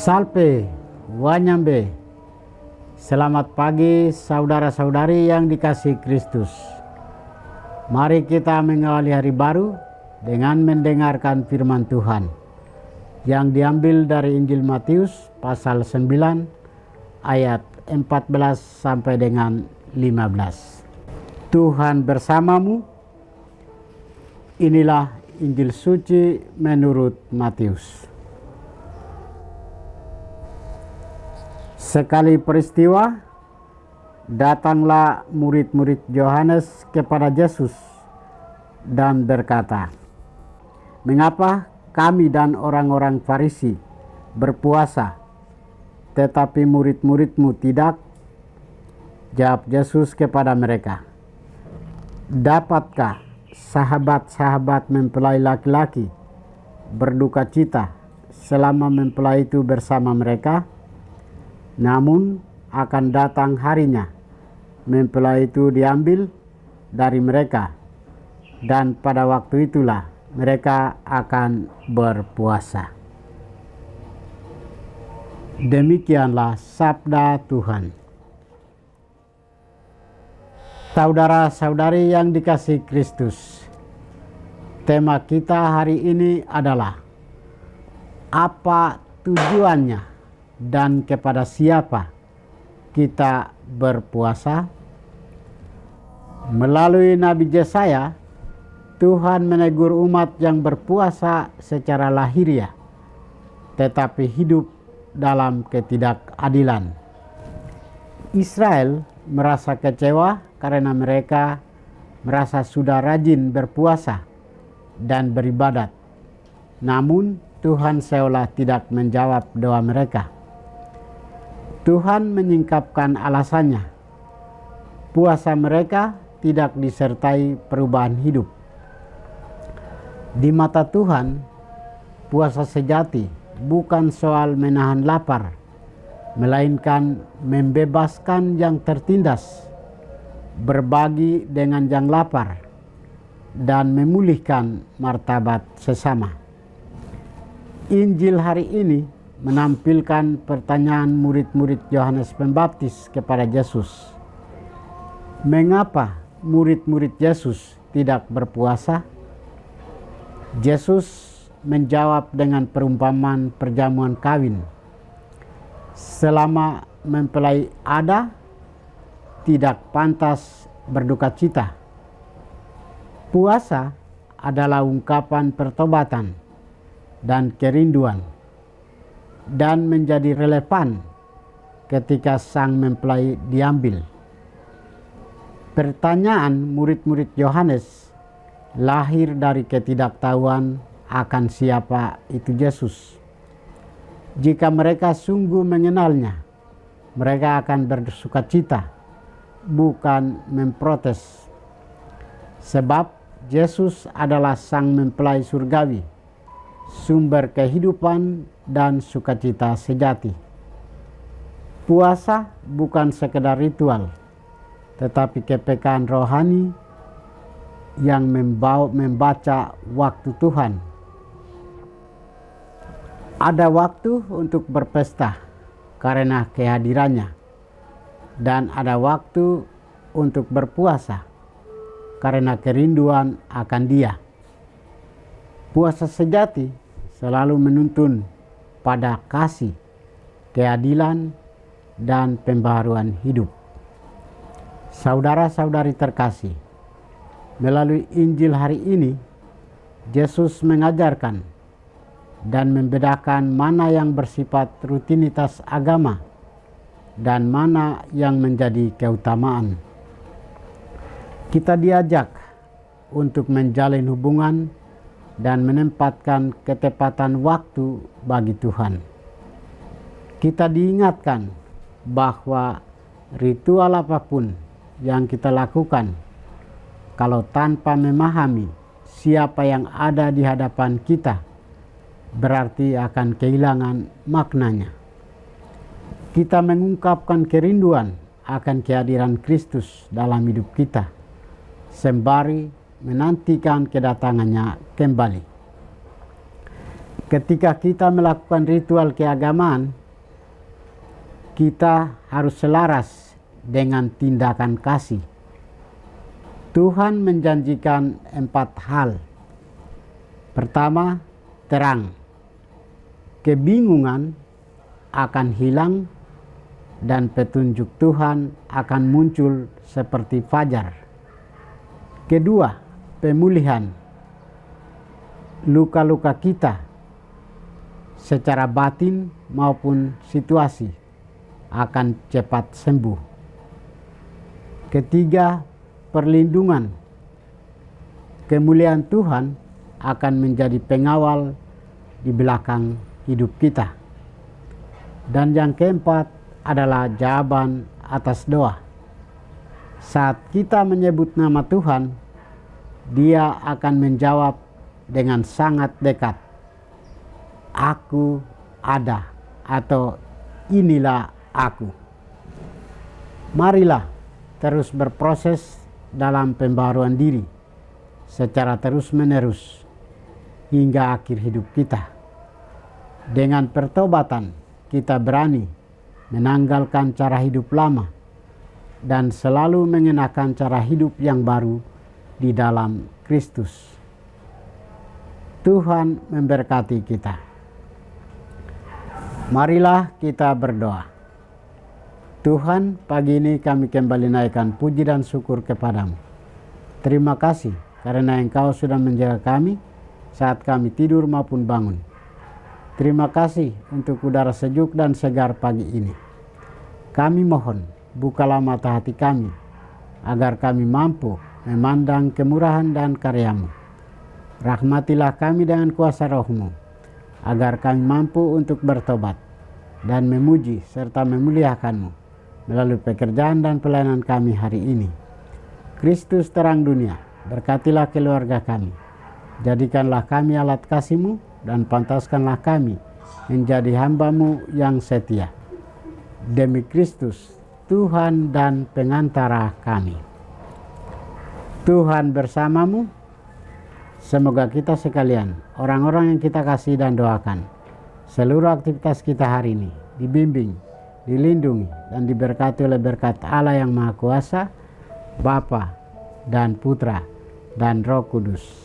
Salpe, Wanyambe. Selamat pagi saudara-saudari yang dikasihi Kristus. Mari kita mengawali hari baru dengan mendengarkan firman Tuhan yang diambil dari Injil Matius pasal 9 ayat 14 sampai dengan 15. Tuhan bersamamu. Inilah Injil suci menurut Matius. Sekali peristiwa, datanglah murid-murid Yohanes kepada Yesus dan berkata, "Mengapa kami dan orang-orang Farisi berpuasa, tetapi murid-muridmu tidak?" Jawab Yesus kepada mereka, "Dapatkah sahabat-sahabat mempelai laki-laki berduka cita selama mempelai itu bersama mereka? Namun akan datang harinya mempelai itu diambil dari mereka, dan pada waktu itulah mereka akan berpuasa." Demikianlah sabda Tuhan. Saudara-saudari yang dikasihi Kristus, tema kita hari ini adalah apa tujuannya dan kepada siapa kita berpuasa. Melalui Nabi Yesaya, Tuhan menegur umat yang berpuasa secara lahiriah, tetapi hidup dalam ketidakadilan. Israel merasa kecewa karena mereka merasa sudah rajin berpuasa dan beribadat. Namun Tuhan seolah tidak menjawab doa mereka. Tuhan menyingkapkan alasannya. Puasa mereka tidak disertai perubahan hidup. Di mata Tuhan, puasa sejati bukan soal menahan lapar, melainkan membebaskan yang tertindas, berbagi dengan yang lapar, dan memulihkan martabat sesama. Injil hari ini menampilkan pertanyaan murid-murid Yohanes Pembaptis kepada Yesus. Mengapa murid-murid Yesus tidak berpuasa? Yesus menjawab dengan perumpamaan perjamuan kawin. Selama mempelai ada, tidak pantas berduka cita. Puasa adalah ungkapan pertobatan dan kerinduan, dan menjadi relevan ketika sang mempelai diambil. Pertanyaan murid-murid Yohanes lahir dari ketidaktahuan akan siapa itu Yesus. Jika mereka sungguh mengenalnya, mereka akan bersuka cita, bukan memprotes. Sebab Yesus adalah sang mempelai surgawi, sumber kehidupan dan sukacita sejati. Puasa bukan sekedar ritual, tetapi kepekaan rohani yang membaca waktu Tuhan. Ada waktu untuk berpesta karena kehadirannya, dan ada waktu untuk berpuasa karena kerinduan akan Dia. Puasa sejati selalu menuntun pada kasih, keadilan, dan pembaharuan hidup. Saudara-saudari terkasih, melalui Injil hari ini, Yesus mengajarkan dan membedakan mana yang bersifat rutinitas agama dan mana yang menjadi keutamaan. Kita diajak untuk menjalin hubungan dan menempatkan ketepatan waktu bagi Tuhan. Kita diingatkan bahwa ritual apapun yang kita lakukan, kalau tanpa memahami siapa yang ada di hadapan kita, berarti akan kehilangan maknanya. Kita mengungkapkan kerinduan akan kehadiran Kristus dalam hidup kita, sembari menantikan kedatangannya kembali. Ketika kita melakukan ritual keagamaan, kita harus selaras dengan tindakan kasih. Tuhan menjanjikan 4 hal. Pertama, terang. Kebingungan akan hilang dan petunjuk Tuhan akan muncul seperti fajar. Kedua, pemulihan. Luka-luka kita secara batin maupun situasi akan cepat sembuh. Ketiga, perlindungan. Kemuliaan Tuhan akan menjadi pengawal di belakang hidup kita. Dan yang keempat adalah jawaban atas doa. Saat kita menyebut nama Tuhan, Dia akan menjawab dengan sangat dekat. Aku ada, atau inilah aku. Marilah terus berproses dalam pembaharuan diri secara terus-menerus hingga akhir hidup kita. Dengan pertobatan kita berani menanggalkan cara hidup lama dan selalu mengenakan cara hidup yang baru di dalam Kristus. Tuhan memberkati kita. Marilah kita berdoa. Tuhan, pagi ini kami kembali naikkan puji dan syukur kepadamu. Terima kasih karena Engkau sudah menjaga kami saat kami tidur maupun bangun. Terima kasih untuk udara sejuk dan segar pagi ini. Kami mohon, bukalah mata hati kami, agar kami mampu memandang kemurahan dan karya-Mu. Rahmatilah kami dengan kuasa Roh-Mu, agar kami mampu untuk bertobat dan memuji serta memuliakan-Mu melalui pekerjaan dan pelayanan kami hari ini. Kristus terang dunia, berkatilah keluarga kami. Jadikanlah kami alat kasih-Mu dan pantaskanlah kami menjadi hamba-Mu yang setia. Demi Kristus, Tuhan dan pengantara kami. Tuhan bersamamu. Semoga kita sekalian, orang-orang yang kita kasih dan doakan, seluruh aktivitas kita hari ini dibimbing, dilindungi, dan diberkati oleh berkat Allah yang Maha Kuasa, Bapa dan Putra dan Roh Kudus.